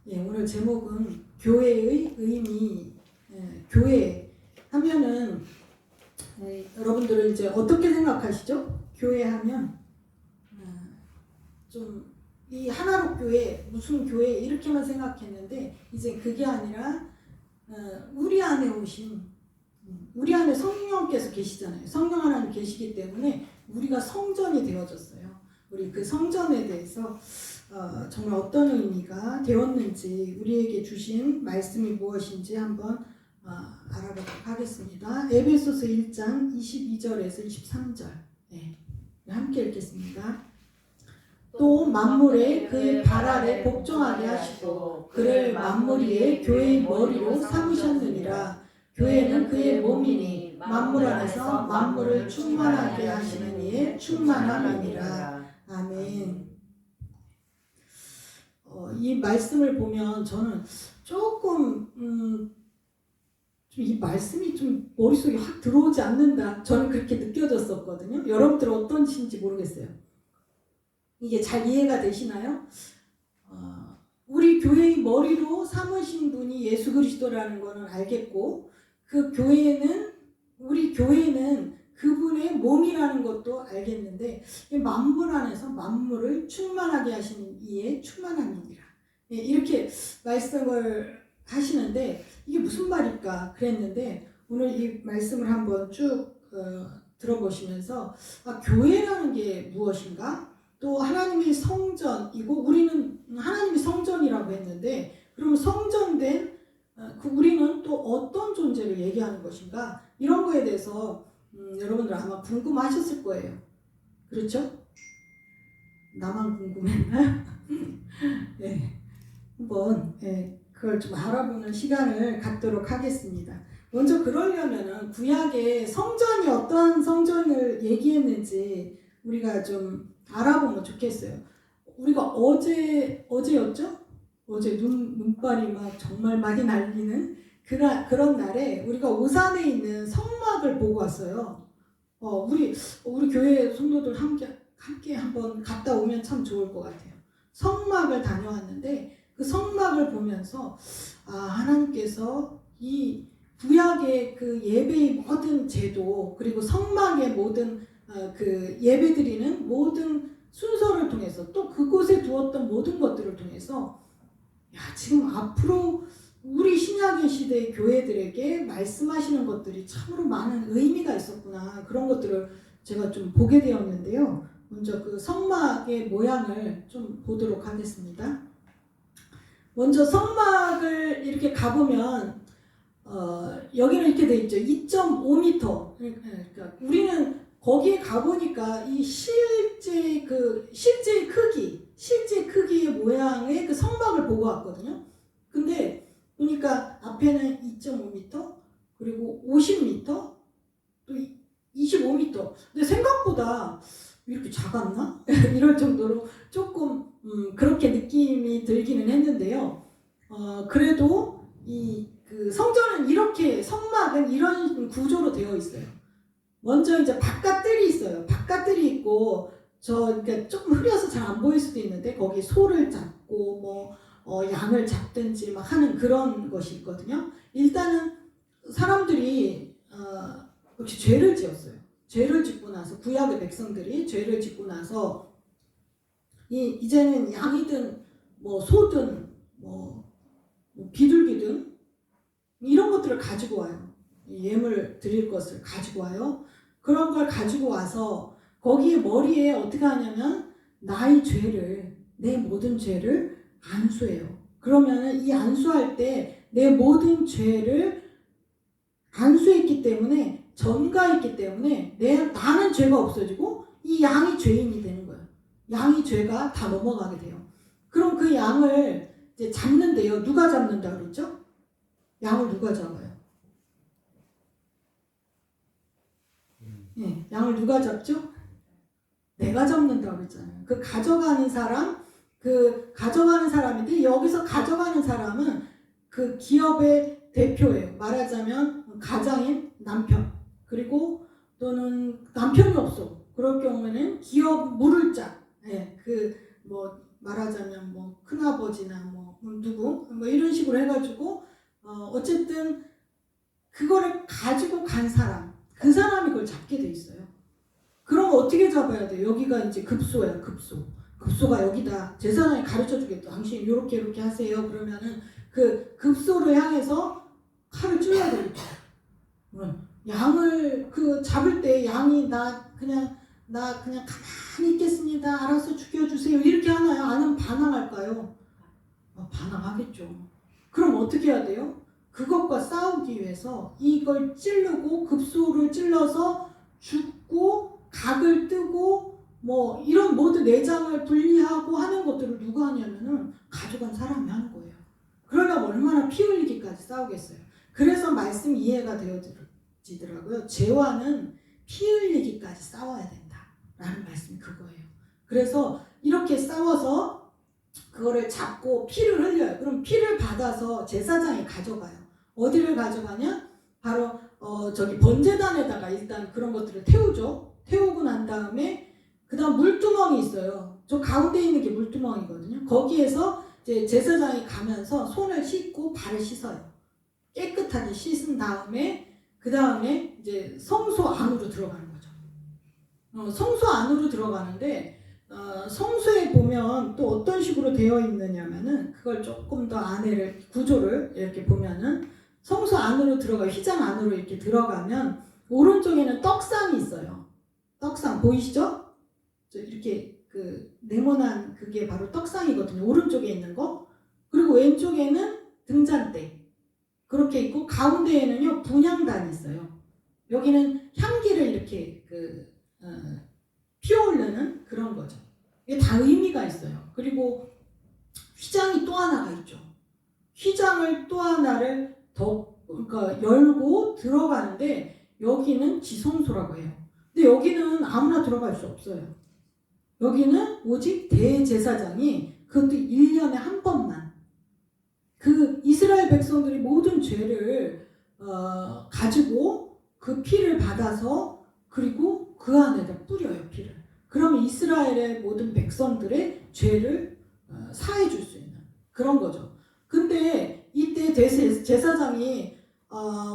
예, 오늘 제목은 교회의 의미. 교회 하면은 여러분들은 이제 어떻게 생각하시죠? 교회 하면 좀 이 하나로 교회, 무슨 교회 이렇게만 생각했는데 이제 그게 아니라 우리 안에 오신 우리 안에 성령께서 계시잖아요. 성령 하나님 계시기 때문에 우리가 성전이 되어졌어요. 우리 그 성전에 대해서 정말 어떤 의미가 되었는지 우리에게 주신 말씀이 무엇인지 한번 알아보도록 하겠습니다. 에베소서 1장 22절에서 23절 함께 읽겠습니다. 또 만물에 그의 발 아래 복종하게 하시고 그를 만물 위에 교회의 머리로 삼으셨느니라. 교회는 그의 몸이니 만물 안에서 만물을 충만하게 하시는 이의 충만함이니라. 아멘. 이 말씀을 보면 저는 조금 이 말씀이 좀 머릿속에 확 들어오지 않는다. 저는 그렇게 느껴졌었거든요. 여러분들 어떤지 모르겠어요. 이게 잘 이해가 되시나요? 우리 교회의 머리로 삼으신 분이 예수 그리스도라는 거는 알겠고 그 교회는 우리 교회는 그분의 몸이라는 것도 알겠는데 만물 안에서 만물을 충만하게 하시는 이의 충만함이니라. 이렇게 말씀을 하시는데 이게 무슨 말일까 그랬는데 오늘 이 말씀을 한번 쭉 들어보시면서 교회라는 게 무엇인가? 또 하나님이 성전이고 우리는 하나님이 성전이라고 했는데 그러면 성전된 우리는 또 어떤 존재를 얘기하는 것인가? 이런 거에 대해서 여러분들 아마 궁금하셨을 거예요. 그렇죠? 나만 궁금했나요? 네, 한번 그걸 좀 알아보는 시간을 갖도록 하겠습니다. 먼저 그러려면은 구약의 성전이 어떤 성전을 얘기했는지 우리가 좀 알아보면 좋겠어요. 우리가 어제였죠? 어제 눈발이 막 정말 많이 날리는 그런 날에 우리가 오산에 있는 성막을 보고 왔어요. 우리 교회 성도들 함께 한번 갔다 오면 참 좋을 것 같아요. 성막을 다녀왔는데 그 성막을 보면서 하나님께서 이 구약의 그 예배의 모든 제도 그리고 성막의 모든 그 예배드리는 모든 순서를 통해서 또 그곳에 두었던 모든 것들을 통해서 지금 앞으로 우리 신약의 시대의 교회들에게 말씀하시는 것들이 참으로 많은 의미가 있었구나 그런 것들을 제가 좀 보게 되었는데요. 먼저 그 성막의 모양을 좀 보도록 하겠습니다. 먼저 성막을 이렇게 가보면 여기는 이렇게 돼 있죠. 2.5m. 그러니까 우리는 거기에 가보니까 이 실제 크기의 모양의 그 성막을 보고 왔거든요. 근데 보니까 앞에는 2.5m 그리고 50m 또 25m. 근데 생각보다 이렇게 작았나? 이럴 정도로 조금 그렇게 느낌이 들기는 했는데요. 그래도 그 성전은 성막은 이런 구조로 되어 있어요. 먼저 이제 바깥뜰이 있어요. 바깥뜰이 있고 그러니까 조금 흐려서 잘 안 보일 수도 있는데 거기 소를 잡고 양을 잡든지 막 하는 그런 것이 있거든요. 일단은 사람들이 역시 죄를 지었어요. 죄를 짓고 나서 구약의 백성들이 죄를 짓고 나서 이제는 양이든 소든 비둘기든 이런 것들을 가지고 와요. 예물 드릴 것을 가지고 와요. 그런 걸 가지고 와서 거기에 머리에 어떻게 하냐면 내 모든 죄를 안수해요. 그러면은 이 안수할 때 내 모든 죄를 안수했기 때문에 전가했기 때문에 나는 죄가 없어지고 이 양이 죄인이 되는 거예요. 양이 죄가 다 넘어가게 돼요. 그럼 그 양을 이제 잡는데요. 누가 잡는다 그랬죠? 양을 누가 잡아요? 양을 누가 잡죠? 내가 잡는다고 그랬잖아요. 그 가져가는 사람인데 여기서 가져가는 사람은 그 기업의 대표예요. 말하자면 가장인 남편 그리고 또는 남편이 없어. 그럴 경우에는 기업 물을 자. 말하자면 큰아버지나 누구 뭐 이런 식으로 해가지고 어쨌든 그거를 가지고 간 사람, 그 사람이 그걸 잡게 돼 있어요. 그럼 어떻게 잡아야 돼요? 여기가 이제 급소예요. 급소가 여기다. 제사장이 가르쳐 주겠다. 당신 이렇게 하세요. 그러면은 그 급소를 향해서 칼을 찔러야 되겠죠. 양을 그 잡을 때 양이 나 그냥 가만히 있겠습니다. 알아서 죽여주세요. 이렇게 하나요? 아니면 반항할까요? 반항하겠죠. 그럼 어떻게 해야 돼요? 그것과 싸우기 위해서 이걸 찌르고 급소를 찔러서 죽고 각을 뜨고 뭐 이런 모든 내장을 분리하고 하는 것들을 누가 하냐면은 가져간 사람이 하는 거예요. 그러면 얼마나 피 흘리기까지 싸우겠어요. 그래서 말씀 이해가 되어지더라고요. 죄와는 피 흘리기까지 싸워야 된다라는 말씀이 그거예요. 그래서 이렇게 싸워서 그거를 잡고 피를 흘려요. 그럼 피를 받아서 제사장이 가져가요. 어디를 가져가냐? 바로 저기 번제단에다가 일단 그런 것들을 태우죠. 태우고 난 다음에 그 다음 물두멍이 있어요. 저 가운데 있는 게 물두멍이거든요. 거기에서 이제 제사장이 가면서 손을 씻고 발을 씻어요. 깨끗하게 씻은 다음에 그 다음에 이제 성소 안으로 들어가는 거죠. 성소 안으로 들어가는데 성소에 보면 또 어떤 식으로 되어 있느냐면은 그걸 조금 더 안에를 구조를 이렇게 보면은 성소 안으로 들어가 휘장 안으로 이렇게 들어가면 오른쪽에는 떡상이 있어요. 떡상 보이시죠? 이렇게 그 네모난 그게 바로 떡상이거든요. 오른쪽에 있는 거. 그리고 왼쪽에는 등잔대 그렇게 있고 가운데에는요 분향단이 있어요. 여기는 향기를 이렇게 피어오르는 그런 거죠. 이게 다 의미가 있어요. 그리고 휘장이 또 하나가 있죠. 휘장을 또 하나를 그러니까 열고 들어가는데 여기는 지성소라고 해요. 근데 여기는 아무나 들어갈 수 없어요. 여기는 오직 대제사장이 그것도 1년에 한 번만 그 이스라엘 백성들이 모든 죄를 가지고 그 피를 받아서 그리고 그 안에다 뿌려요. 피를. 그러면 이스라엘의 모든 백성들의 죄를 사해 줄 수 있는 그런 거죠. 근데 이때 제사장이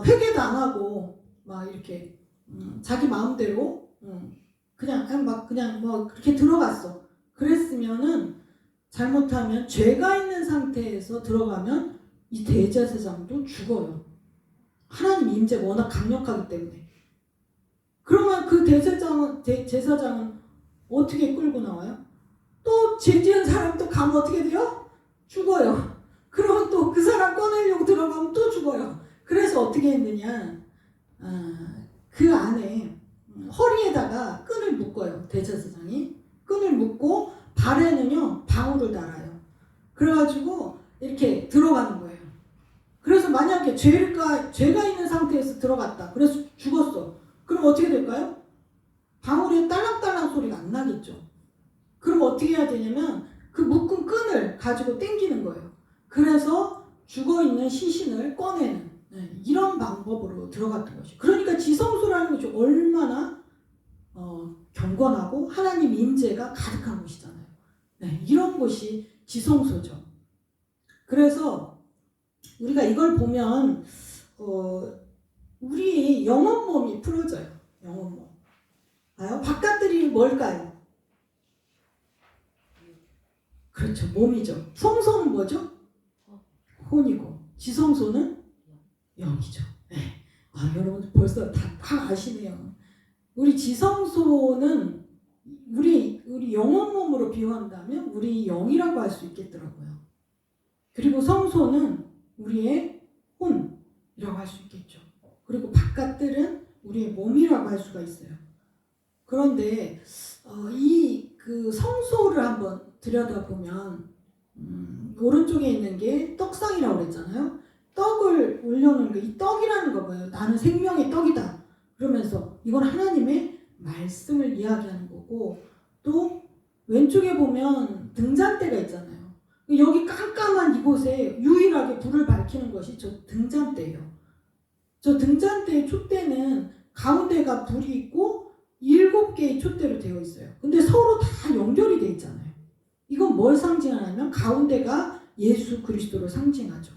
회개도 안 하고 막 이렇게 자기 마음대로 그냥 뭐 그렇게 들어갔어. 그랬으면은 잘못하면 죄가 있는 상태에서 들어가면 이 대제사장도 죽어요. 하나님 임재가 워낙 강력하기 때문에. 그러면 그 제사장은 어떻게 끌고 나와요? 또 죄 지은 사람 또 가면 어떻게 돼요? 죽어요. 그러면 또 그 사람 꺼내려고 들어가면 또 죽어요. 그래서 어떻게 했느냐? 그 안에 허리에다가 끈을 묶어요. 대제사장이 끈을 묶고 발에는요 방울을 달아요. 그래가지고 이렇게 들어가는 거예요. 그래서 만약에 죄가 있는 상태에서 들어갔다. 그래서 죽었어. 그럼 어떻게 될까요? 방울이 딸랑딸랑 소리가 안 나겠죠. 그럼 어떻게 해야 되냐면 그 묶은 끈을 가지고 당기는 거예요. 그래서 죽어있는 시신을 꺼내는 이런 방법으로 들어갔던 것이. 그러니까 지성소라는 것이 얼마나 경건하고 하나님 임재가 가득한 곳이잖아요. 이런 곳이 지성소죠. 그래서 우리가 이걸 보면 우리 영혼 몸이 풀어져요. 영혼 몸. 바깥들이 뭘까요? 그렇죠. 몸이죠. 성소는 뭐죠? 혼이고 지성소는 영이죠. 여러분 벌써 다 아시네요. 우리 지성소는 우리 영혼 몸으로 비유한다면 우리 영이라고 할 수 있겠더라고요. 그리고 성소는 우리의 혼이라고 할 수 있겠죠. 그리고 바깥들은 우리의 몸이라고 할 수가 있어요. 그런데 그 성소를 한번 들여다보면 오른쪽에 있는 게 떡상이라고 그랬잖아요. 떡을 올려놓은 게 이 떡이라는 거 봐요. 나는 생명의 떡이다. 그러면서 이건 하나님의 말씀을 이야기하는 거고 또 왼쪽에 보면 등잔대가 있잖아요. 여기 깜깜한 이곳에 유일하게 불을 밝히는 것이 저 등잔대예요. 저 등잔대의 촛대는 가운데가 불이 있고 7개의 촛대로 되어 있어요. 근데 서로 다 연결이 되어 있잖아요. 이건 뭘 상징하냐면 가운데가 예수 그리스도를 상징하죠.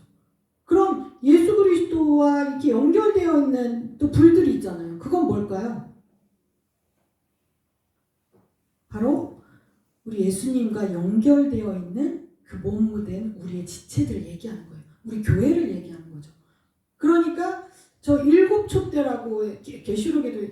그럼 예수 그리스도와 이렇게 연결되어 있는 또 불들이 있잖아요. 그건 뭘까요? 바로 우리 예수님과 연결되어 있는 그 몸무된 우리의 지체들을 얘기하는 거예요. 우리 교회를 얘기하는 거죠. 그러니까 저 일곱 촛대라고 계시록에도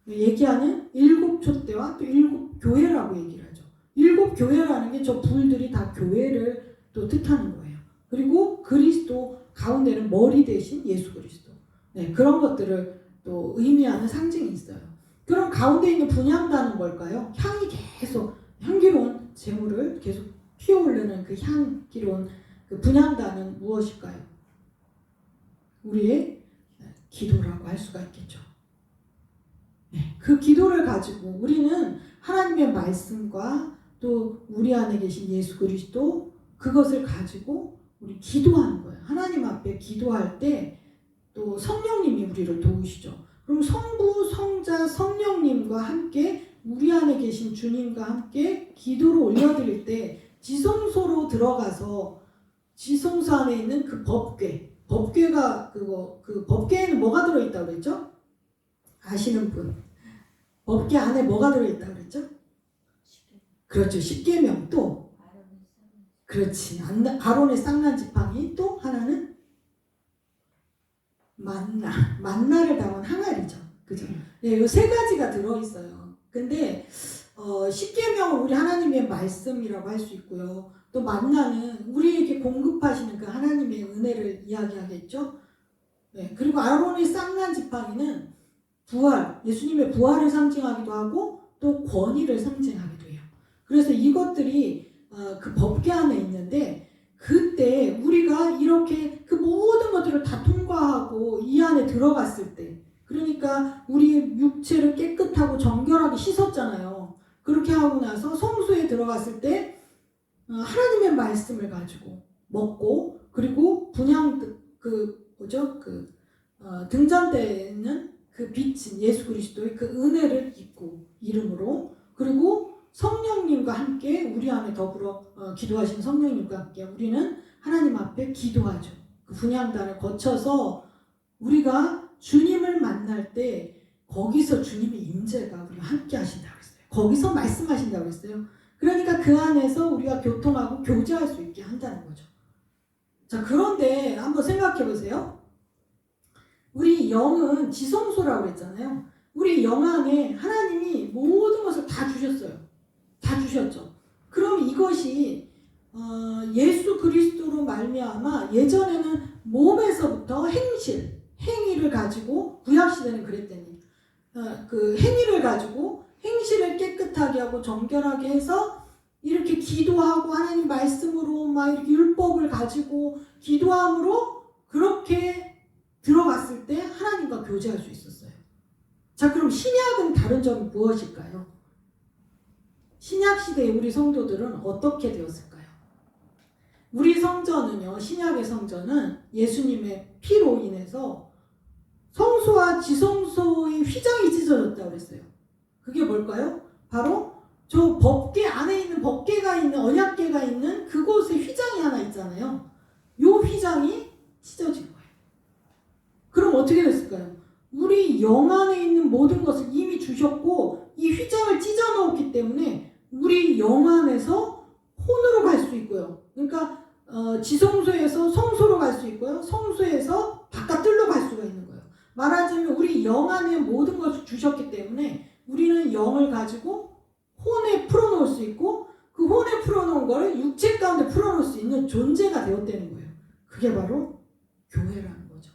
얘기하는 일곱 촛대와 또 일곱 교회라고 얘기를 하죠. 일곱 교회라는 게 저 불들이 다 교회를 또 뜻하는 거예요. 그리고 그리스도 가운데는 머리 대신 예수 그리스도. 네, 그런 것들을 또 의미하는 상징이 있어요. 그럼 가운데 있는 분향단은 뭘까요? 향이 계속 향기로운 재물을 계속 피어오르는 그 향기로운 그 분향단은 무엇일까요? 우리의 기도라고 할 수가 있겠죠. 네, 그 기도를 가지고 우리는 하나님의 말씀과 또 우리 안에 계신 예수 그리스도 그것을 가지고 우리 기도하는 거예요. 하나님 앞에 기도할 때 또 성령님이 우리를 도우시죠. 그럼 성부, 성자, 성령님과 함께 우리 안에 계신 주님과 함께 기도를 올려드릴 때 지성소로 들어가서 지성소 안에 있는 그 법궤가 그 법궤에는 뭐가 들어있다고 그랬죠? 아시는 분. 법궤 안에 뭐가 들어있다고 그랬죠? 그렇죠. 십계명 또. 그렇지. 아론의 쌍난 지팡이 또 하나는 만나를 담은 항아리죠. 그죠? 네, 이 세 가지가 들어있어요. 근데 십계명은 우리 하나님의 말씀이라고 할 수 있고요. 또 만나는 우리에게 공급하시는 그 하나님의 은혜를 이야기하겠죠. 네, 그리고 아론의 쌍난 지팡이는 부활, 예수님의 부활을 상징하기도 하고 또 권위를 상징하기도 해요. 그래서 이것들이 그 법궤 안에 있는데 그때 우리가 이렇게 그 모든 것들을 다 통과하고 이 안에 들어갔을 때 그러니까 우리 육체를 깨끗하고 정결하게 씻었잖아요. 그렇게 하고 나서 성소에 들어갔을 때 하나님의 말씀을 가지고 먹고 그리고 등잔대에는 그 빛인 예수 그리스도의 그 은혜를 입고 이름으로 그리고 성령님과 함께 우리 안에 더불어 기도하신 성령님과 함께 우리는 하나님 앞에 기도하죠. 그 분향단을 거쳐서 우리가 주님을 만날 때 거기서 주님의 임재가 우리와 함께 하신다고 했어요. 거기서 말씀하신다고 했어요. 그러니까 그 안에서 우리가 교통하고 교제할 수 있게 한다는 거죠. 자, 그런데 한번 생각해 보세요. 우리 영은 지성소라고 했잖아요. 우리 영 안에 하나님이 모든 것을 다 주셨어요. 다 주셨죠. 그럼 이것이 예수 그리스도로 말미암아 예전에는 몸에서부터 행위를 가지고 구약시대는 그랬더니 그 행위를 가지고 행실을 깨끗하게 하고 정결하게 해서 이렇게 기도하고 하나님 말씀으로 막 이렇게 율법을 가지고 기도함으로 그렇게 들어갔을 때 하나님과 교제할 수 있었어요. 자, 그럼 신약은 다른 점이 무엇일까요? 신약시대의 우리 성도들은 어떻게 되었을까요? 우리 성전은요, 신약의 성전은 예수님의 피로 인해서 성소와 지성소의 휘장이 찢어졌다고 그랬어요. 그게 뭘까요? 바로 저 법궤 안에 있는 법궤가 있는 언약궤가 있는 그곳에 휘장이 하나 있잖아요. 요 휘장이 찢어진 거예요. 그럼 어떻게 됐을까요? 우리 영 안에 있는 모든 것을 이미 주셨고 이 휘장을 찢어 넣었기 때문에 우리 영 안에서 혼으로 갈 수 있고요. 그러니까 지성소에서 성소로 갈 수 있고요. 성소에서 바깥들로 갈 수가 있는 거예요. 말하자면 우리 영 안에 모든 것을 주셨기 때문에 우리는 영을 가지고 혼에 풀어놓을 수 있고 그 혼에 풀어놓은 거를 육체 가운데 풀어놓을 수 있는 존재가 되었다는 거예요. 그게 바로 교회라는 거죠.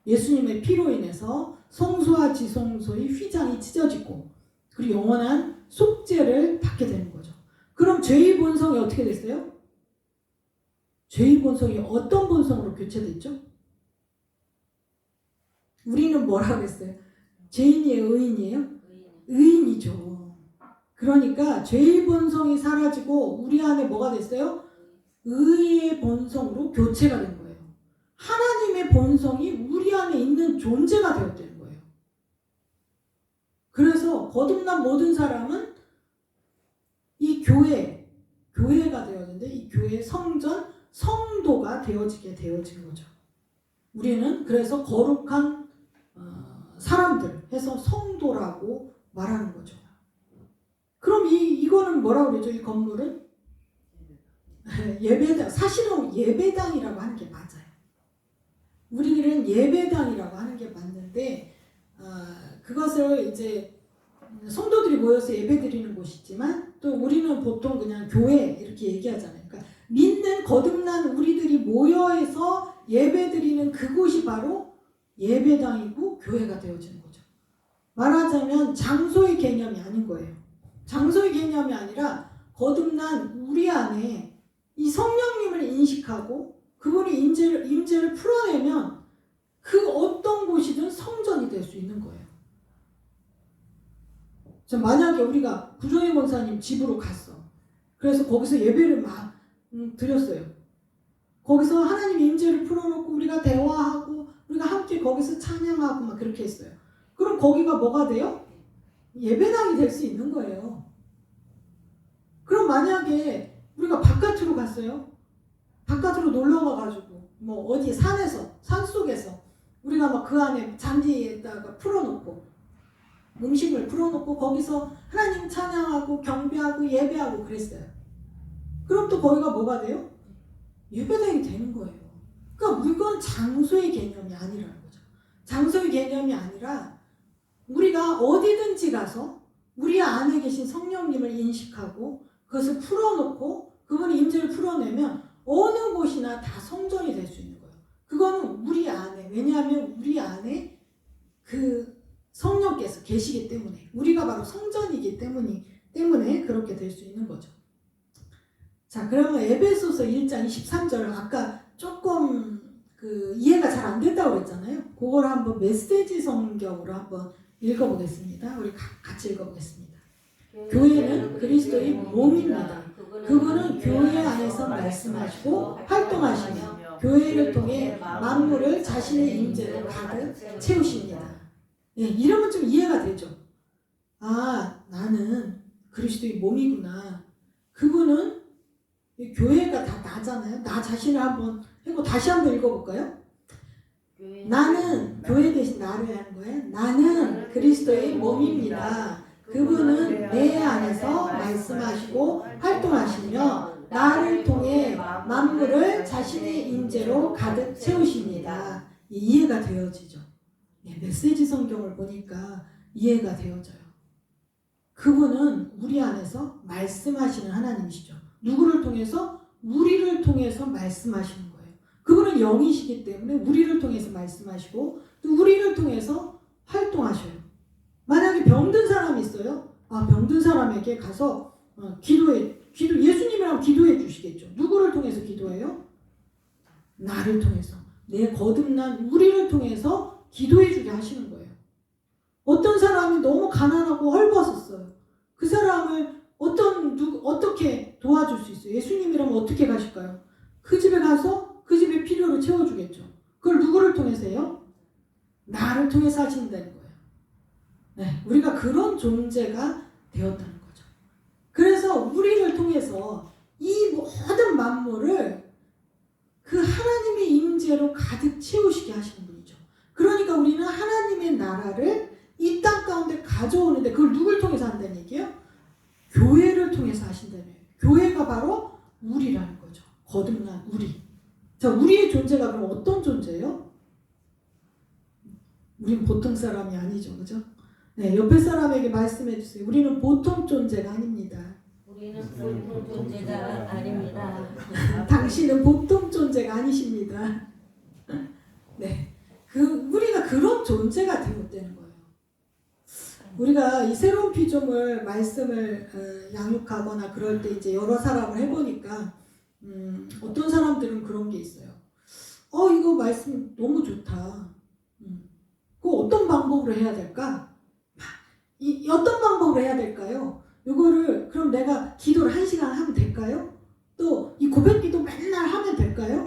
예수님의 피로 인해서 성소와 지성소의 휘장이 찢어지고 그리고 영원한 속죄를 받게 되는 거죠. 그럼 죄의 본성이 어떻게 됐어요? 죄의 본성이 어떤 본성으로 교체됐죠? 우리는 뭐라고 했어요? 죄인이에요? 의인이에요? 의인이죠. 그러니까 죄의 본성이 사라지고 우리 안에 뭐가 됐어요? 의의 본성으로 교체가 된 거예요. 하나님의 본성이 우리 안에 있는 존재가 되었다는 거예요. 그래서 거듭난 모든 사람은 이 교회가 되었는데 이 교회 성전 성도가 되어지게 되어진 거죠. 우리는 그래서 거룩한 사람들 해서 성도라고 말하는 거죠. 그럼 이거는 뭐라고 그러죠? 이 건물은? 예배당. 사실은 예배당이라고 하는 게 맞아요. 우리는 예배당이라고 하는 게 맞는데 그것을 이제 성도들이 모여서 예배드리는 곳이지만 또 우리는 보통 그냥 교회 이렇게 얘기하잖아요. 그러니까 믿는 거듭난 우리들이 모여서 예배드리는 그곳이 바로 예배당이고 교회가 되어지는 거죠. 말하자면 장소의 개념이 아닌 거예요. 장소의 개념이 아니라 거듭난 우리 안에 이 성령님을 인식하고 그분의 임재를 풀어내면 그 어떤 곳이든 성전이 될 수 있는 거예요. 만약에 우리가 구정희 권사님 집으로 갔어. 그래서 거기서 예배를 막 드렸어요. 거기서 하나님 임재를 풀어놓고 우리가 대화하고 우리가 함께 거기서 찬양하고 막 그렇게 했어요. 그럼 거기가 뭐가 돼요? 예배당이 될 수 있는 거예요. 그럼 만약에 우리가 바깥으로 갔어요. 바깥으로 놀러 가가지고 뭐 어디 산에서 산속에서 우리가 막 그 안에 잔디에다가 풀어놓고 음식을 풀어놓고 거기서 하나님 찬양하고 경배하고 예배하고 그랬어요. 그럼 또 거기가 뭐가 돼요? 예배당이 되는 거예요. 그러니까 이건 장소의 개념이 아니라는 거죠. 장소의 개념이 아니라 우리가 어디든지 가서 우리 안에 계신 성령님을 인식하고 그것을 풀어놓고 그분의 임재를 풀어내면 어느 곳이나 다 성전이 될 수 있는 거예요. 그거는 우리 안에, 왜냐하면 우리 안에 그 성령께서 계시기 때문에 우리가 바로 성전이기 때문에 그렇게 될 수 있는 거죠. 자, 그러면 에베소서 1장 23절 아까 조금 이해가 잘 안 됐다고 그랬잖아요. 그걸 한번 메시지 성경으로 한번 읽어보겠습니다. 우리 같이 읽어보겠습니다. 교회는 그리스도의 몸입니다. 그분은 교회 안에서 말씀하시고 활동하시며 교회를 통해 만물을 자신의 임재로 가득 채우십니다. 네, 이러면 좀 이해가 되죠. 아, 나는 그리스도의 몸이구나. 그분은 교회가 다 나잖아요. 나 자신을 한번 해고 다시 한번 읽어볼까요? 나는 교회 대신 나를 하는 거예요. 나는 그리스도의 몸입니다. 그분은 내 안에서 말씀하시고 활동하시며 나를 통해 만물을 자신의 임재로 가득 채우십니다. 이해가 되어지죠. 네, 메시지 성경을 보니까 이해가 되어져요. 그분은 우리 안에서 말씀하시는 하나님이시죠. 누구를 통해서? 우리를 통해서 말씀하시는 거예요. 그분은 영이시기 때문에 우리를 통해서 말씀하시고 또 우리를 통해서 활동하셔요. 만약에 병든 사람이 있어요. 아, 병든 사람에게 가서 예수님이랑 기도해 주시겠죠. 누구를 통해서 기도해요? 나를 통해서. 내 거듭난 우리를 통해서 기도해 주게 하시는 거예요. 어떤 사람이 너무 가난하고 헐벗었어요. 그 사람을 어떻게 도와줄 수 있어요? 예수님이라면 어떻게 가실까요? 그 집에 가서 그 집의 필요를 채워주겠죠. 그걸 누구를 통해서 해요? 나를 통해서 하신다는 거예요. 네, 우리가 그런 존재가 되었다는 거죠. 그래서 우리를 통해서 이 모든 만물을 그 하나님의 임재로 가득 채우시게 하시는 분이죠. 그러니까 우리는 하나님의 나라를 이 땅 가운데 가져오는데 그걸 누굴 통해서 한다는 얘기예요? 교회를 통해서 하신다는 거예요. 교회가 바로 우리라는 거죠. 거듭난 우리. 자, 우리의 존재가 그럼 어떤 존재예요? 우린 보통 사람이 아니죠. 그죠? 네, 옆에 사람에게 말씀해 주세요. 우리는 보통 존재가 아닙니다. 우리는 보통 존재가 아닙니다. 당신은 보통 존재가 아니십니다. 네, 우리가 그런 존재가 되었다는 거예요. 우리가 이 새로운 피조물 말씀을 양육하거나 그럴 때 이제 여러 사람을 해보니까 어떤 사람들은 그런 게 있어요. 이거 말씀 너무 좋다. 그거 어떤 방법으로 해야 될까? 어떤 방법으로 해야 될까요? 이거를 그럼 내가 기도를 1시간 하면 될까요? 또 이 고백기도 맨날 하면 될까요?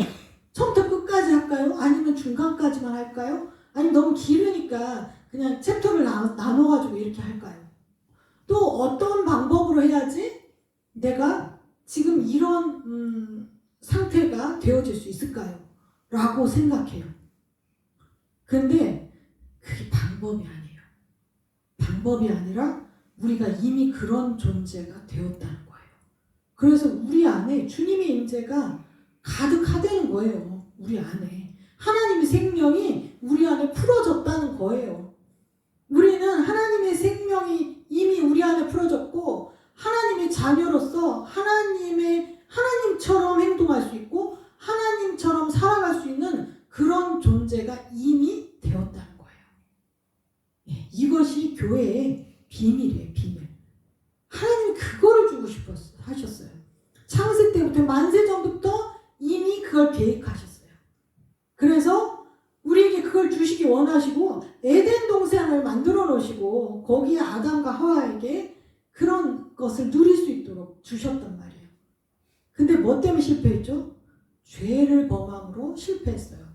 처음부터 끝까지 할까요? 아니면 중간까지만 할까요? 아니면 너무 길으니까 그냥 챕터를 나눠가지고 이렇게 할까요? 또 어떤 방법으로 해야지 내가 지금 이런 상태가 존재가 되어질 수 있을까요? 라고 생각해요. 근데 그게 방법이 아니에요. 방법이 아니라 우리가 이미 그런 존재가 되었다는 거예요. 그래서 우리 안에 주님의 임재가 가득하다는 거예요. 우리 안에. 하나님의 생명이 우리 안에 풀어졌다는 거예요. 우리는 하나님의 생명이 이미 우리 안에 풀어졌고 하나님의 자녀로서 하나님처럼 행동할 수 있고 하나님처럼 살아갈 수 있는 그런 존재가 이미 되었다는 거예요. 예, 이것이 교회의 비밀이에요. 비밀. 하나님이 그거를 주고 하셨어요. 창세 때부터 만세전부터 이미 그걸 계획하셨어요. 그래서 우리에게 그걸 주시기 원하시고 에덴 동산을 만들어 놓으시고 거기에 아담과 하와에게 그런 것을 누릴 수 있도록 주셨단 말이에요. 근데 뭐 때문에 실패했죠? 죄를 범함으로 실패했어요.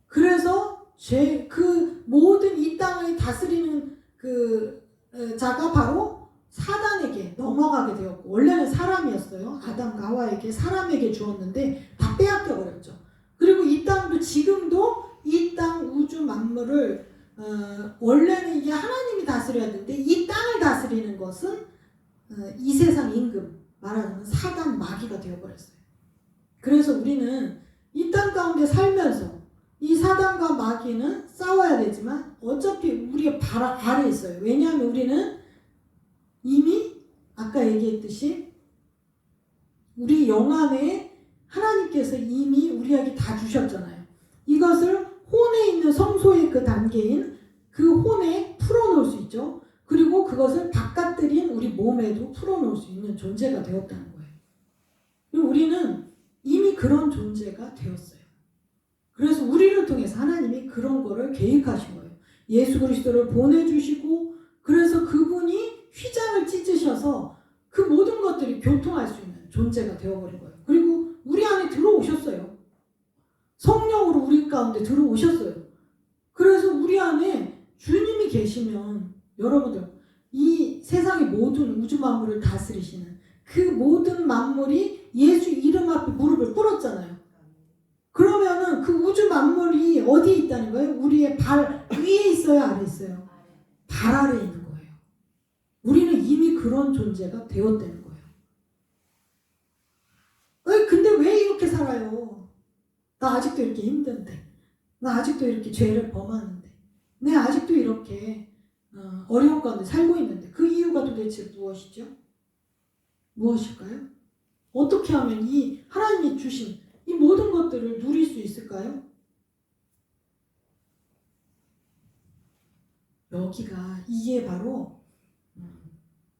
그래서 그 모든 이 땅을 다스리는 자가 바로 사단에게 넘어가게 되었고, 원래는 사람이었어요. 아담과 하와에게 사람에게 주었는데 다 빼앗겨 버렸죠. 그리고 이 땅도 지금도 이 땅 우주 만물을 원래는 이게 하나님이 다스려야 되는데 이 땅을 다스리는 것은 이 세상 임금, 말하자면 사단 마귀가 되어버렸어요. 그래서 우리는 이 땅 가운데 살면서 이 사단과 마귀는 싸워야 되지만 어차피 우리의 발 아래에 있어요. 왜냐하면 우리는 이미 아까 얘기했듯이 우리 영 안에 하나님께서 이미 우리에게 다 주셨잖아요. 이것을 혼에 있는 성소의 그 단계인 그 혼에 풀어놓을 수 있죠. 그리고 그것을 바깥들인 우리 몸에도 풀어놓을 수 있는 존재가 되었다는 거예요. 우리는 이미 그런 존재가 되었어요. 그래서 우리를 통해서 하나님이 그런 거를 계획하신 거예요. 예수 그리스도를 보내주시고 그래서 그분이 휘장을 찢으셔서 그 모든 것들이 교통할 수 있는 존재가 되어버린 거예요. 그리고 우리 안에 들어오셨어요. 성령으로 우리 가운데 들어오셨어요. 그래서 우리 안에 주님이 계시면 여러분들 이 세상의 모든 우주 만물을 다스리시는 그 모든 만물이 예수 이름 앞에 무릎을 꿇었잖아요. 그러면은 그 우주 만물이 어디에 있다는 거예요? 우리의 발 위에 있어요? 아래에 있어요? 발 아래에 있는 거예요. 우리는 이미 그런 존재가 되었다는 거예요. 근데 왜 이렇게 살아요? 나 아직도 이렇게 힘든데, 나 아직도 이렇게 죄를 범하는데, 내 아직도 이렇게 어려운 가운데 살고 있는데 그 이유가 도대체 무엇이죠? 무엇일까요? 어떻게 하면 이 하나님이 주신 이 모든 것들을 누릴 수 있을까요? 여기가 이게 바로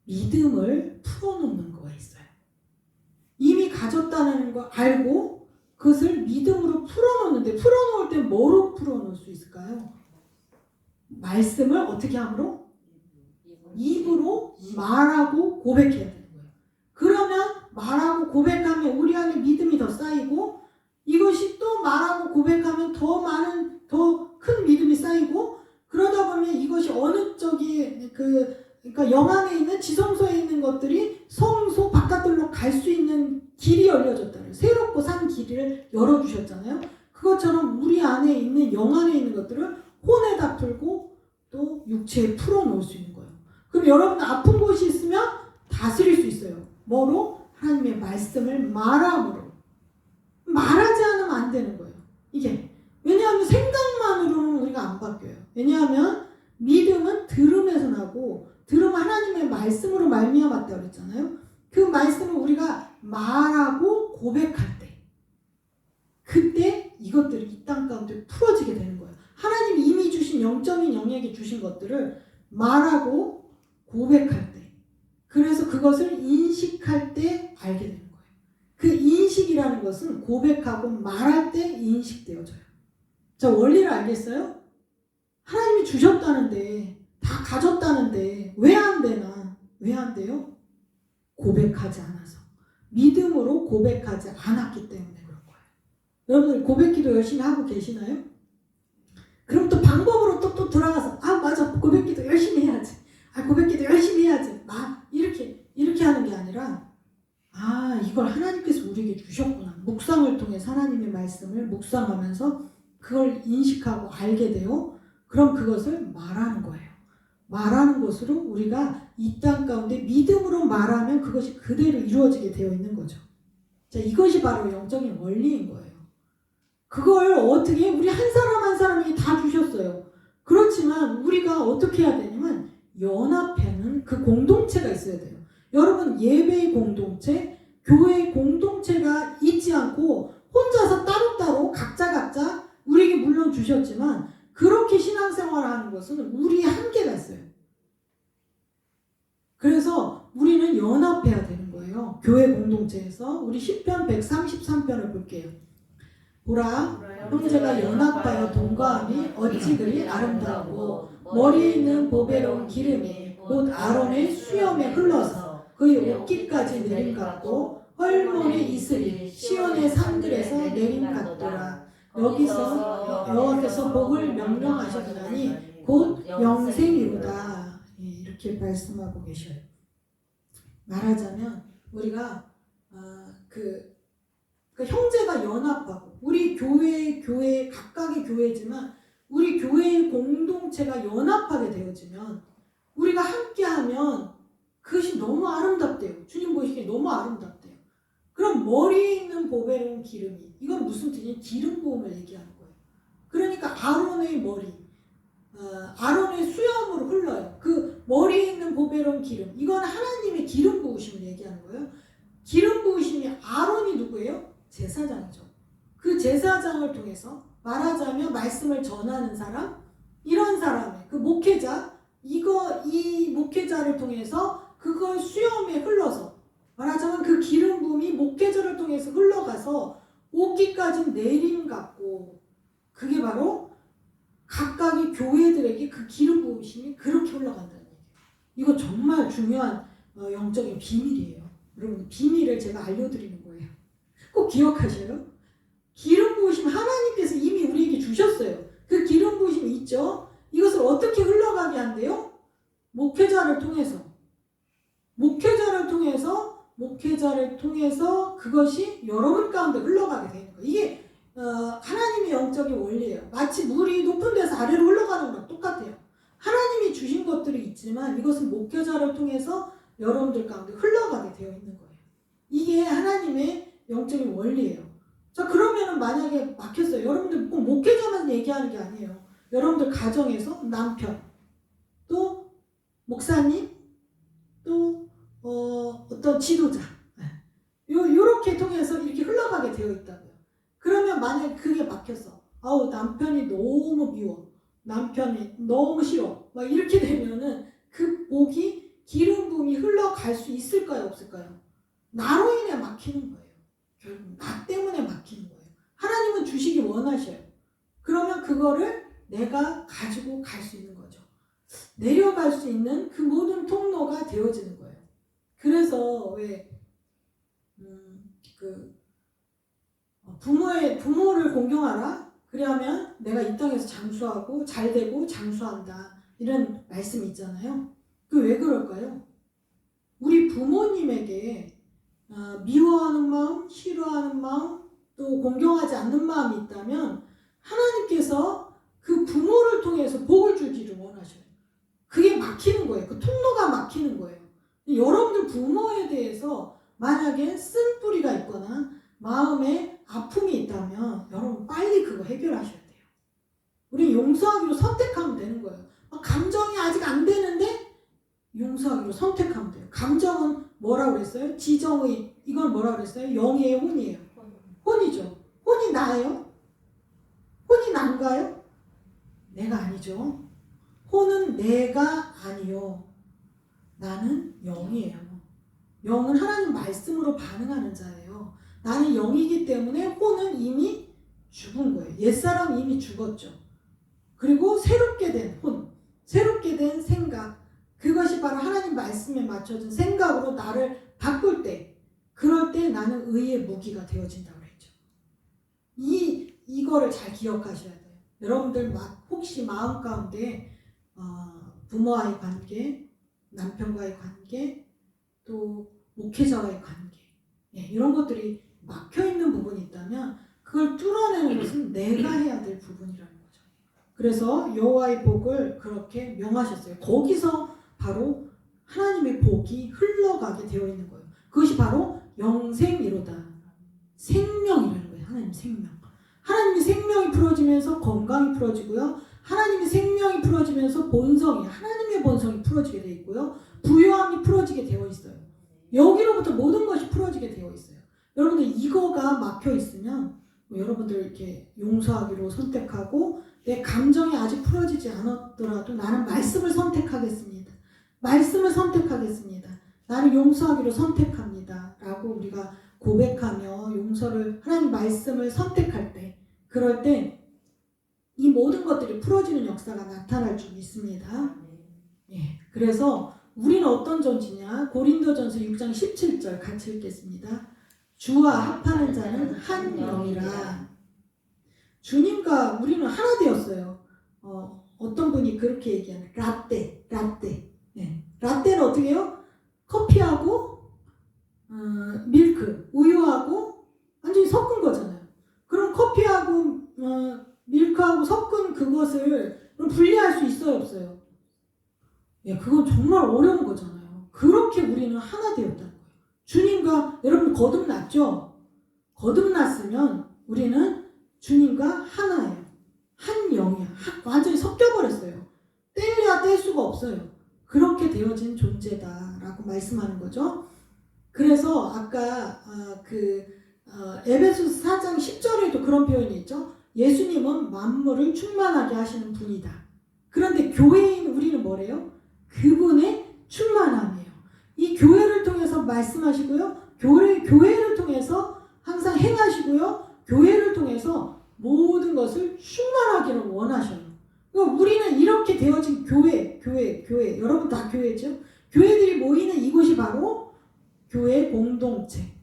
믿음을 풀어놓는 거가 있어요. 이미 가졌다는 거 알고 그것을 믿음으로 풀어놓는데 풀어놓을 때 뭐로 풀어놓을 수 있을까요? 말씀을 어떻게 함으로? 입으로 말하고 고백해야 되는 거예요. 그러면 말하고 고백하면 우리 안에 믿음이 더 쌓이고 이것이 또 말하고 고백하면 더 많은 더 큰 믿음이 쌓이고 그러다 보면 이것이 어느 쪽이 그러니까 영 안에 있는 지성소에 있는 것들이 성소 바깥들로 갈 수 있는 길이 열려졌잖아요. 새롭고 산 길을 열어주셨잖아요. 그것처럼 우리 안에 있는 영 안에 있는 것들을 혼에다 풀고 또 육체에 풀어놓을 수 있는 거예요. 그럼 여러분 아픈 곳이 있으면 다스릴 수 있어요. 뭐로? 하나님의 말씀을 말함으로. 말하지 않으면 안 되는 거예요. 이게 왜냐하면 생각만으로는 우리가 안 바뀌어요. 왜냐하면 믿음은 들음에서 나고 들음은 하나님의 말씀으로 말미암았다고 그랬잖아요. 그 말씀을 우리가 말하고 고백할 때 그때 이것들이 이 땅 가운데 풀어지게 되는 거예요. 하나님이 이미 주신 영적인 영역에 주신 것들을 말하고 고백할 때 그래서 그것을 인식할 때 알게 되는 거예요. 그 인식이라는 것은 고백하고 말할 때 인식되어져요. 자, 원리를 알겠어요? 하나님이 주셨다는데 다 가졌다는데 왜 안 되나? 왜 안 돼요? 고백하지 않아서 믿음으로 고백하지 않았기 때문에 그런 거예요. 여러분들 고백기도 열심히 하고 계시나요? 그럼 또 방법으로 또 돌아가서 맞아 고백기도 열심히 해야지 고백기도 열심히 해야지 이렇게 하는 게 아니라 이걸 하나님께서 우리에게 주셨구나. 묵상을 통해 하나님의 말씀을 묵상하면서 그걸 인식하고 알게 되어 그럼 그것을 말하는 거예요. 말하는 것으로 우리가 이 땅 가운데 믿음으로 말하면 그것이 그대로 이루어지게 되어 있는 거죠. 자, 이것이 바로 영적인 원리인 거예요. 그걸 어떻게 우리 한 사람 한 사람에게 다 주셨어요. 그렇지만 우리가 어떻게 해야 되냐면 연합하는 그 공동체가 있어야 돼요. 여러분 예배의 공동체, 교회의 공동체가 있지 않고 혼자서 따로따로 각자 우리에게 물론 주셨지만 그렇게 신앙생활을 하는 것은 우리의 한계가 있어요. 그래서 우리는 연합해야 되는 거예요. 교회 공동체에서 우리 시편 133편을 볼게요. 보라, 형제가 연합하여 동거함이 어찌 그리 아름다우고 머리에 있는 보배로운 기름이 곧 아론의 수염에 흘러서 그의 옷깃까지 내림 같고 헐몬의 이슬이 시온의 산들에서 내림 같더라. 여기서 여호와께서 복을 명령하셨나니 곧 영생이로다. 이렇게 말씀하고 계셔요. 말하자면 우리가 그 형제가 연합하고 우리 교회 각각의 교회지만 우리 교회의 공동체가 연합하게 되어지면 우리가 함께하면 그것이 너무 아름답대요. 주님 보시기에 너무 아름답대요. 그럼 머리에 있는 보배로운 기름이 이건 무슨 뜻이냐? 기름 부음을 얘기하는 거예요. 그러니까 아론의 머리, 아론의 수염으로 흘러요. 그 머리에 있는 보배로운 기름 이건 하나님의 기름 부으심을 얘기하는 거예요. 기름 부으심이 아론이 누구예요? 제사장이죠. 그 제사장을 통해서 말하자면 말씀을 전하는 사람, 이런 사람의 그 목회자, 이 목회자를 통해서 그걸 수염에 흘러서 말하자면 그 기름 부음이 목회자를 통해서 흘러가서 옷깃까지 내림 같고 그게 바로 각각의 교회들에게 그 기름 부으심이 그렇게 흘러간다는 얘기예요. 이거 정말 중요한 영적인 비밀이에요. 여러분 비밀을 제가 알려드리는 거예요. 꼭 기억하셔요. 기름 부으심 하나님께서 이미 우리에게 주셨어요. 그 기름 부으심이 있죠. 이것을 어떻게 흘러가게 한대요? 목회자를 통해서 그것이 여러분 가운데 흘러가게 되는 거예요. 이게 하나님의 영적인 원리예요. 마치 물이 높은 데서 아래로 흘러가는 거랑 똑같아요. 하나님이 주신 것들이 있지만 이것은 목회자를 통해서 여러분들 가운데 흘러가게 되어 있는 거예요. 이게 하나님의 영적인 원리예요. 자, 그러면은 만약에 막혔어요. 여러분들 꼭 목회자만 얘기하는 게 아니에요. 여러분들 가정에서 남편, 또 목사님, 또 어떤 지도자, 요렇게 통해서 이렇게 흘러가게 되어 있다고요. 그러면 만약에 그게 막혔어. 아우 남편이 너무 미워, 남편이 너무 싫어, 막 이렇게 되면은 그 복이 기름 부음이 흘러갈 수 있을까요, 없을까요? 나로 인해 막히는 거예요. 결국 나 때문에 막히는 거예요. 하나님은 주시기 원하셔요. 그러면 그거를 내가 가지고 갈 수 있는 거죠. 내려갈 수 있는 그 모든 통로가 되어지는 거예요. 그래서 왜 부모를 공경하라. 그러면 내가 이 땅에서 장수하고 잘되고 장수한다. 이런 말씀이 있잖아요. 그 왜 그럴까요? 우리 부모님에게 미워하는 마음, 싫어하는 마음, 또 공경하지 않는 마음이 있다면 하나님께서 그 부모를 통해서 복을 주기를 원하셔요. 그게 막히는 거예요. 그 통로가 막히는 거예요. 여러분들 부모에 대해서 만약에 쓴뿌리가 있거나 마음에 아픔이 있다면 여러분 빨리 그거 해결하셔야 돼요. 우리 용서하기로 선택하면 되는 거예요. 감정이 아직 안 되는데 용서하기로 선택하면 돼요. 감정은 뭐라고 그랬어요? 지정의, 이건 뭐라고 그랬어요? 영예의 혼이에요. 혼이죠. 혼이 나예요? 혼이 난가요? 내가 아니죠. 혼은 내가 아니요. 나는 영이에요. 영은 하나님 말씀으로 반응하는 자예요. 나는 영이기 때문에 혼은 이미 죽은 거예요. 옛사람은 이미 죽었죠. 그리고 새롭게 된 혼, 새롭게 된 생각, 그것이 바로 하나님 말씀에 맞춰진 생각으로 나를 바꿀 때, 그럴 때 나는 의의 무기가 되어진다고 그랬죠. 이거를 잘 기억하셔야 돼요. 여러분들 혹시 마음 가운데 부모와의 관계, 남편과의 관계, 또 목회자와의 관계, 예, 이런 것들이 막혀있는 부분이 있다면 그걸 뚫어내는 것은 내가 해야 될 부분이라는 거죠. 그래서 여호와의 복을 그렇게 명하셨어요. 거기서 바로 하나님의 복이 흘러가게 되어 있는 거예요. 그것이 바로 영생이로다. 생명이라는 거예요. 하나님 생명. 하나님의 생명이 풀어지면서 건강이 풀어지고요. 하나님의 생명이 풀어지면서 본성이, 하나님의 본성이 풀어지게 되어 있고요. 부요함이 풀어지게 되어 있어요. 여기로부터 모든 것이 풀어지게 되어 있어요. 여러분들 이거가 막혀 있으면 여러분들 이렇게 용서하기로 선택하고 내 감정이 아직 풀어지지 않았더라도 나는 말씀을 선택하겠습니다. 말씀을 선택하겠습니다. 나는 용서하기로 선택합니다. 라고 우리가 고백하며 용서를 하나님 말씀을 선택할 때 그럴 때 이 모든 것들이 풀어지는 역사가 나타날 줄 믿습니다. 예, 그래서 우리는 어떤 존재냐? 고린도전서 6장 17절 같이 읽겠습니다. 주와 합하는 자는 한 영이라. 주님과 우리는 하나 되었어요. 어떤 분이 그렇게 얘기하는 라떼. 예. 라떼는 어떻게 해요? 커피하고 밀크, 우유하고 완전히 섞은 거잖아요. 그럼 커피하고 밀크하고 섞은 그것을 분리할 수 있어요, 없어요? 예, 그건 정말 어려운 거잖아요. 그렇게 우리는 하나 되었다는 거예요. 주님과 여러분 거듭났죠? 거듭났으면 우리는 주님과 하나예요. 한 영이야. 완전히 섞여버렸어요. 뗄래야 뗄 수가 없어요. 그렇게 되어진 존재다라고 말씀하는 거죠. 그래서 아까 에베소서 4장 10절에도 그런 표현이 있죠. 예수님은 만물을 충만하게 하시는 분이다. 그런데 교회인 우리는 뭐래요? 그분의 충만함이에요. 이 교회를 통해서 말씀하시고요. 교회를 통해서 항상 행하시고요. 교회를 통해서 모든 것을 충만하기를 원하셔요. 그러니까 우리는 이렇게 되어진 교회. 여러분 다 교회죠? 교회들이 모이는 이곳이 바로 교회 공동체.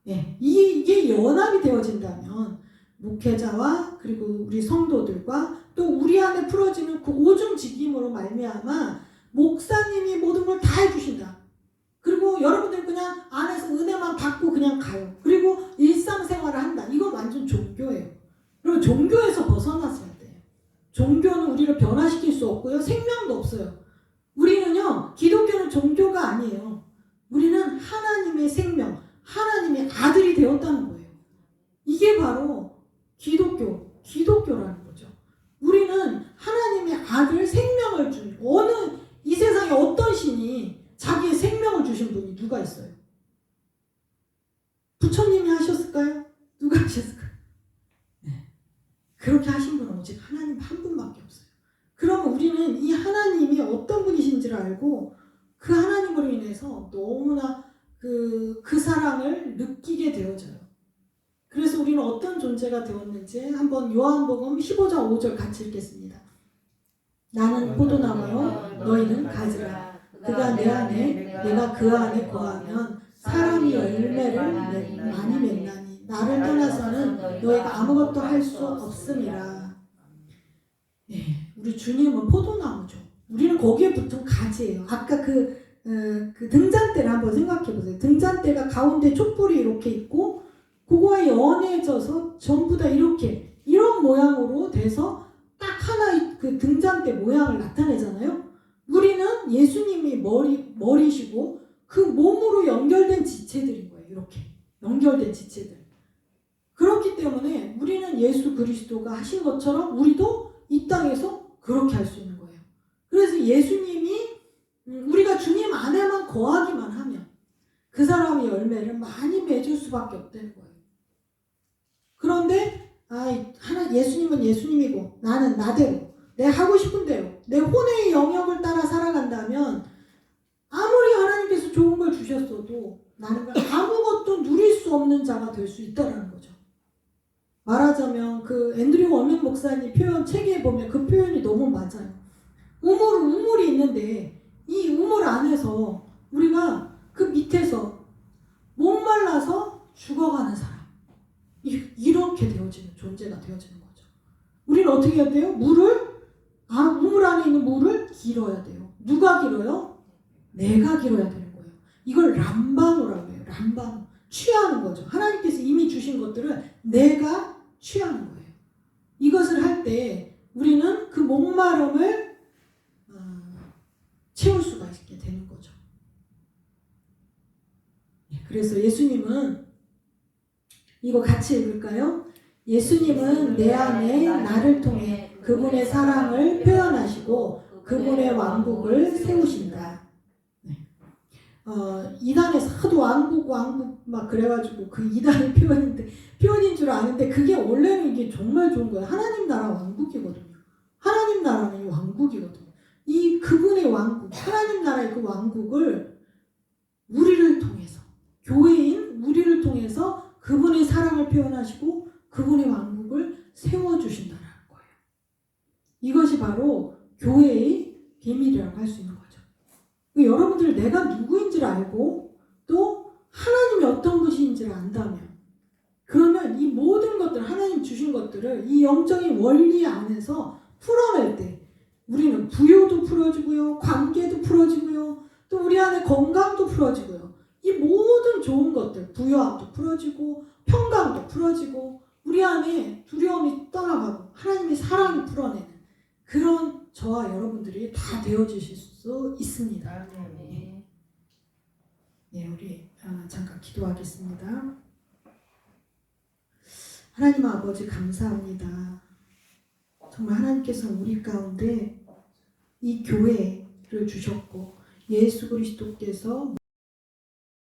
예, 이게 연합이 되어진다면 목회자와 그리고 우리 성도들과 또 우리 안에 풀어지는 그 오중직임으로 말미암아 목사님이 모든 걸 다 해주신다. 그리고 여러분들 그냥 안에서 은혜만 받고 그냥 가요. 그리고 일상생활을 한다. 이건 완전 종교예요. 그리고 종교에서 벗어났어야 돼요. 종교는 우리를 변화시킬 수 없고요. 생명도 없어요. 우리는요, 기독교는 종교가 아니에요. 우리는 하나님의 생명, 하나님의 아들이 되었다는 거예요. 이게 바로 기독교라는 거죠. 우리는 하나님의 아들 생명을 준 이 세상에 어떤 신이 자기의 생명을 주신 분이 누가 있어요? 부처님이 하셨을까요? 누가 하셨을까요? 네. 그렇게 하신 분은 오직 하나님 한 분밖에 없어요. 그러면 우리는 이 하나님이 어떤 분이신지를 알고 그 하나님으로 인해서 너무나 그 사랑을 느끼게 되어져요. 그래서 우리는 어떤 존재가 되었는지 한번 요한복음 15장 5절 같이 읽겠습니다. 나는 포도나무요 너희는 가지라. 그가 내 안에 내가 그 안에 거하면 사람이 열매를 많이 맺나니 나를 떠나서는 너희가 아무것도 할 수 없음이라. 예, 우리 주님은 포도나무죠. 우리는 거기에 붙은 가지예요. 아까 그 등잔대를 한번 생각해 보세요. 등잔대가 가운데 촛불이 이렇게 있고 그거에 연해져서 전부 다 이렇게 이런 모양으로 돼서 딱 하나의 그 등잔대 모양을 나타내잖아요. 우리는 예수님이 머리시고 그 몸으로 연결된 지체들인 거예요. 이렇게 연결된 지체들. 그렇기 때문에 우리는 예수 그리스도가 하신 것처럼 우리도 이 땅에서 그렇게 할 수 있는 거예요. 그래서 예수님이 우리가 주님 안에만 거하기만 하면 그 사람의 열매를 많이 맺을 수밖에 없다는 거예요. 그런데 예수님은 예수님이고 나는 나대로 내 하고 싶은 대로 내 혼의 영역을 따라 살아간다면 아무리 하나님께서 좋은 걸 주셨어도 나는 아무것도 누릴 수 없는 자가 될 수 있다는 거죠. 말하자면 그 앤드류 워밍 목사님 표현 책에 보면 그 표현이 너무 맞아요. 우물이 있는데 이 우물 안에서 우리가 그 밑에서 목말라서 죽어가는 사람, 이렇게 되어지는 존재가 되어지는 거죠. 우리는 어떻게 해야 돼요? 우물 안에 있는 물을 길어야 돼요. 누가 길어요? 내가 길어야 되는 거예요. 이걸 람바노라고 해요. 람바노. 취하는 거죠. 하나님께서 이미 주신 것들을 내가 취하는 거예요. 이것을 할 때 우리는 그 목마름을 채울 수가 있게 되는 거죠. 그래서 예수님은 이거 같이 읽을까요? 예수님은 내 안에 나를 통해 그분의 사랑을 표현하시고 그분의 왕국을 세우신다. 이단에서 하도 왕국 막 그래가지고 그 이단의 표현인 줄 아는데 그게 원래는 이게 정말 좋은 거예요. 하나님 나라 왕국이거든요. 하나님 나라는 이 왕국이거든요. 이 그분의 왕국, 하나님 나라의 그 왕국을 우리를 통해서, 교회인 우리를 통해서 그분의 사랑을 표현하시고 그분의 왕국을 세워주신다는 거예요. 이것이 바로 교회의 비밀이라고 할 수 있는 거죠. 여러분들 내가 누구인지를 알고 또 하나님이 어떤 분이신지를 안다면 그러면 이 모든 것들 하나님 주신 것들을 이 영적인 원리 안에서 풀어낼 때 우리는 부요도 풀어지고요, 관계도 풀어지고요, 또 우리 안에 건강도 풀어지고요. 이 모든 좋은 것들, 부요함도 풀어지고 평강도 풀어지고 우리 안에 두려움이 떠나가고 하나님의 사랑이 풀어내는 그런 저와 여러분들이 다 되어주실 수 있습니다. 네, 우리 잠깐 기도하겠습니다. 하나님 아버지 감사합니다. 정말 하나님께서 우리 가운데 이 교회를 주셨고 예수 그리스도께서